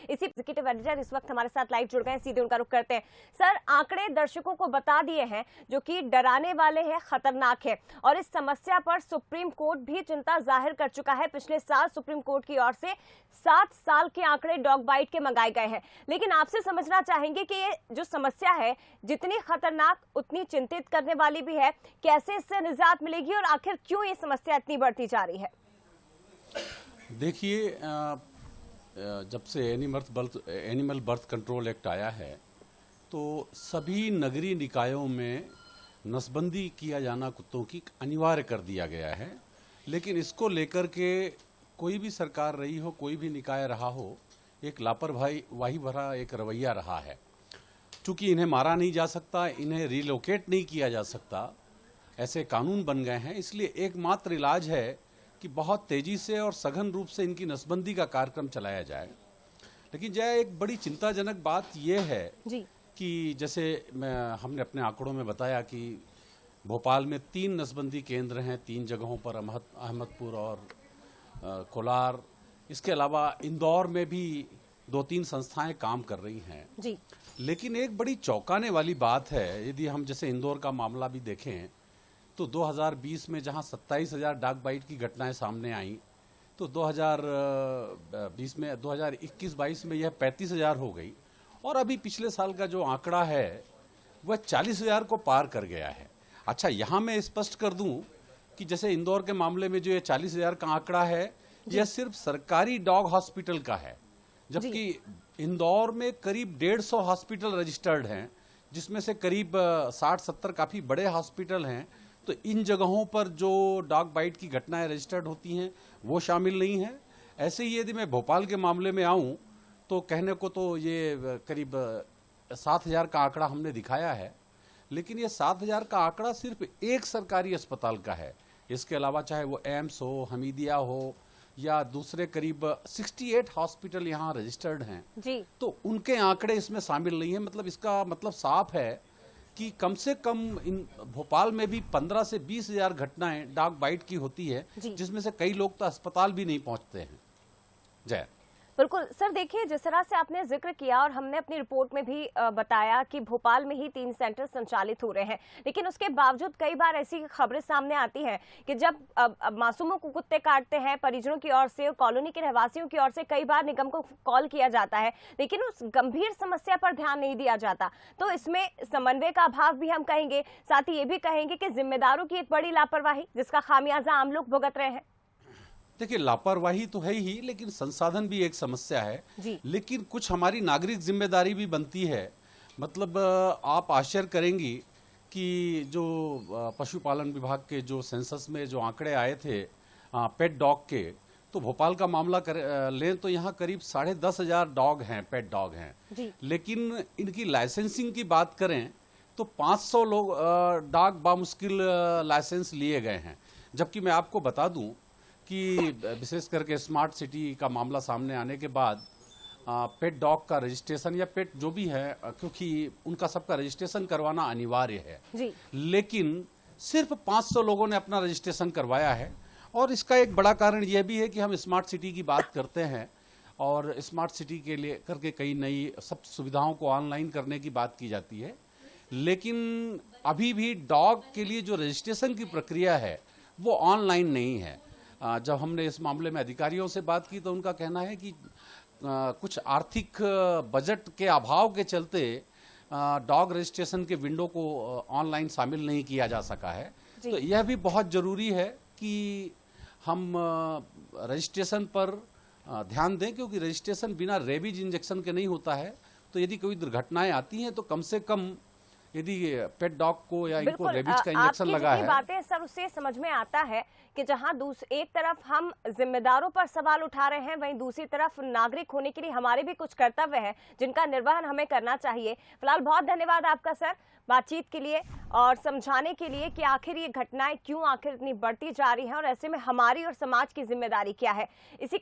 इसी executive editor इस वक्त हमारे साथ लाइव जुड़ गए हैं, सीधे उनका रुख करते हैं। सर, आंकड़े दर्शकों को बता दिए हैं जो कि डराने वाले हैं, खतरनाक है, और इस समस्या पर सुप्रीम कोर्ट भी चिंता जाहिर कर चुका है। पिछले साल सुप्रीम कोर्ट की ओर से 7 साल के आंकड़े डॉग बाइट के मंगाए गए हैं। लेकिन आपसे समझना चाहेंगे कि ये जो समस्या है जितनी खतरनाक उतनी चिंतित करने वाली भी है। कैसे इससे निजात मिलेगी और आखिर क्यों ये समस्या इतनी बढ़ती जा रही है? देखिए, जब से एनिमल बर्थ कंट्रोल एक्ट आया है तो सभी नगरीय निकायों में नसबंदी किया जाना कुत्तों की अनिवार्य कर दिया गया है। लेकिन इसको लेकर के कोई भी सरकार रही हो, कोई भी निकाय रहा हो, एक लापरवाही भरा एक रवैया रहा है। चूंकि इन्हें मारा नहीं जा सकता, इन्हें रिलोकेट नहीं किया जा सकता, ऐसे कानून बन गए हैं, इसलिए एकमात्र इलाज है कि बहुत तेजी से और सघन रूप से इनकी नसबंदी का कार्यक्रम चलाया जाए। लेकिन जय, एक बड़ी चिंताजनक बात यह है जी। कि जैसे हमने अपने आंकड़ों में बताया कि भोपाल में 3 नसबंदी केंद्र हैं, 3 जगहों पर, अहमदपुर और कोलार। इसके अलावा इंदौर में भी 2-3 संस्थाएं काम कर रही हैं जी। लेकिन एक बड़ी चौंकाने वाली बात है, यदि हम जैसे इंदौर का मामला भी देखें तो 2020 में जहां 27,000 डाक बाइट की घटनाएं सामने आई, तो 2021-22 में यह 35,000 हो गई, और अभी पिछले साल का जो आंकड़ा है वह 40,000 को पार कर गया है। अच्छा, यहां मैं स्पष्ट कर दूं कि जैसे इंदौर के मामले में जो ये 40,000 का आंकड़ा है, यह सिर्फ सरकारी डॉग हॉस्पिटल का है, जबकि इंदौर में करीब 150 हॉस्पिटल रजिस्टर्ड हैं, जिसमें से करीब 60-70 काफी बड़े हॉस्पिटल हैं। तो इन जगहों पर जो डॉग बाइट की घटनाएं रजिस्टर्ड होती हैं वो शामिल नहीं है। ऐसे ही यदि मैं भोपाल के मामले में आऊं तो कहने को तो ये करीब 7,000 का आंकड़ा हमने दिखाया है, लेकिन ये 7,000 का आंकड़ा सिर्फ एक सरकारी अस्पताल का है। इसके अलावा चाहे वो एम्स हो, हमीदिया हो, या दूसरे करीब 68 हॉस्पिटल यहाँ रजिस्टर्ड हैं जी, तो उनके आंकड़े इसमें शामिल नहीं है। मतलब इसका मतलब साफ है कि कम से कम इन भोपाल में भी 15 से 20,000 घटनाएं डॉग बाइट की होती है, जिसमें से कई लोग तो अस्पताल भी नहीं पहुंचते हैं। जय। बिल्कुल सर, देखिए जिस तरह से आपने जिक्र किया और हमने अपनी रिपोर्ट में भी बताया कि भोपाल में ही 3 सेंटर संचालित हो रहे हैं, लेकिन उसके बावजूद कई बार ऐसी खबरें सामने आती हैं कि जब मासूमों को कुत्ते काटते हैं, परिजनों की ओर से, कॉलोनी के रहवासियों की ओर से कई बार निगम को कॉल किया जाता है, लेकिन उस गंभीर समस्या पर ध्यान नहीं दिया जाता। तो इसमें समन्वय का अभाव भी हम कहेंगे, साथ ही ये भी कहेंगे कि जिम्मेदारों की एक बड़ी लापरवाही, जिसका खामियाजा आम लोग भुगत रहे हैं। देखिए, लापरवाही तो है ही, लेकिन संसाधन भी एक समस्या है जी। लेकिन कुछ हमारी नागरिक जिम्मेदारी भी बनती है। मतलब आप आश्चर्य करेंगी कि जो पशुपालन विभाग के जो सेंसस में जो आंकड़े आए थे पेट डॉग के, तो भोपाल का मामला लें तो यहाँ करीब 10,500 डॉग हैं, पेट डॉग हैं जी। लेकिन इनकी लाइसेंसिंग की बात करें तो 500 लोग डॉग बामुश्किल लाइसेंस लिए गए हैं। जबकि मैं आपको बता दूं कि विशेष करके स्मार्ट सिटी का मामला सामने आने के बाद पेट डॉग का रजिस्ट्रेशन या पेट जो भी है, क्योंकि उनका सबका रजिस्ट्रेशन करवाना अनिवार्य है जी। लेकिन सिर्फ 500 लोगों ने अपना रजिस्ट्रेशन करवाया है, और इसका एक बड़ा कारण यह भी है कि हम स्मार्ट सिटी की बात करते हैं और स्मार्ट सिटी के लिए करके कई नई सब सुविधाओं को ऑनलाइन करने की बात की जाती है, लेकिन अभी भी डॉग के लिए जो रजिस्ट्रेशन की प्रक्रिया है वो ऑनलाइन नहीं है। जब हमने इस मामले में अधिकारियों से बात की तो उनका कहना है कि कुछ आर्थिक बजट के अभाव के चलते डॉग रजिस्ट्रेशन के विंडो को ऑनलाइन शामिल नहीं किया जा सका है। तो यह भी बहुत जरूरी है कि हम रजिस्ट्रेशन पर ध्यान दें, क्योंकि रजिस्ट्रेशन बिना रेबीज इंजेक्शन के नहीं होता है। तो यदि कोई दुर्घटनाएं आती हैं तो कम से कम यदि पेट डॉग को या इनको रेबीज का इंजेक्शन लगा है। बातें सर उससे समझ में आता है कि जहां एक तरफ हम जिम्मेदारों पर सवाल उठा रहे हैं, वहीं दूसरी तरफ नागरिक होने के लिए हमारे भी कुछ कर्तव्य हैं जिनका निर्वहन हमें करना चाहिए। फिलहाल बहुत धन्यवाद आपका सर बातचीत के लिए और समझाने के लिए कि आखिर ये घटनाएं क्यों आखिर इतनी बढ़ती जा रही हैं और ऐसे में हमारी और समाज की जिम्मेदारी क्या है। इसी